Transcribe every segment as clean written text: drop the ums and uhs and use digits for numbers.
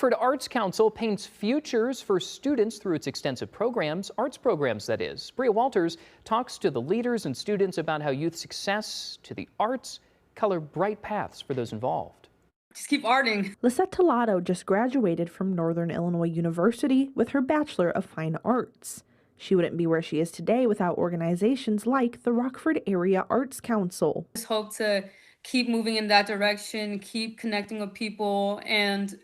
Rockford Arts Council paints futures for students through its extensive programs, arts programs that is. Bria Walters talks to the leaders and students about how youth success to the arts color bright paths for those involved. Just keep arting. Lisette Tolato just graduated from Northern Illinois University with her Bachelor of Fine Arts. She wouldn't be where she is today without organizations like the Rockford Area Arts Council. Just hope to keep moving in that direction, keep connecting with people, and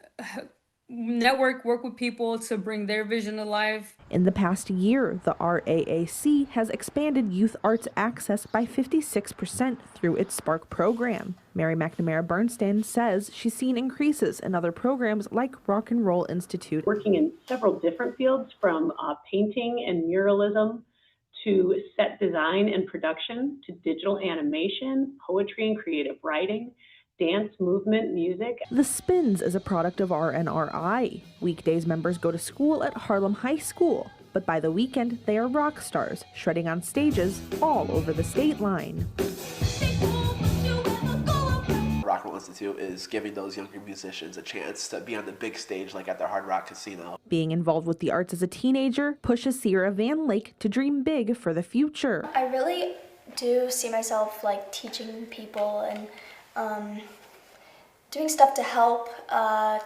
work with people to bring their vision to life. In the past year, the RAAC has expanded youth arts access by 56% through its Spark program. Mary McNamara Bernstein says she's seen increases in other programs like Rock and Roll Institute. Working in several different fields, from painting and muralism to set design and production to digital animation, poetry and creative writing, dance, movement, music. The Spins is a product of RNRI. Weekdays, members go to school at Harlem High School, but by the weekend, they are rock stars, shredding on stages all over the state line. Rockford Institute is giving those younger musicians a chance to be on the big stage like at the Hard Rock Casino. Being involved with the arts as a teenager pushes Sierra Van Lake to dream big for the future. I really do see myself like teaching people and doing stuff to help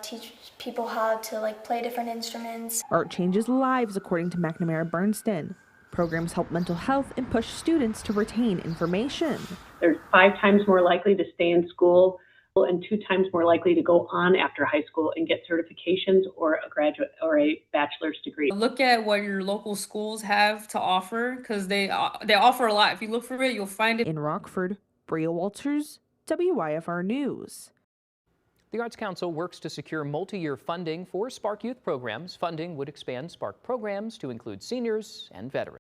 teach people how to play different instruments. Art changes lives, according to McNamara Bernstein. Programs help mental health and push students to retain information. They're 5 times more likely to stay in school and 2 times more likely to go on after high school and get certifications or a graduate or a bachelor's degree. Look at what your local schools have to offer, because they offer a lot. If you look for it, you'll find it. In Rockford, Bria Walters, WYFR News. The Arts Council works to secure multi-year funding for Spark Youth programs. Funding would expand Spark programs to include seniors and veterans.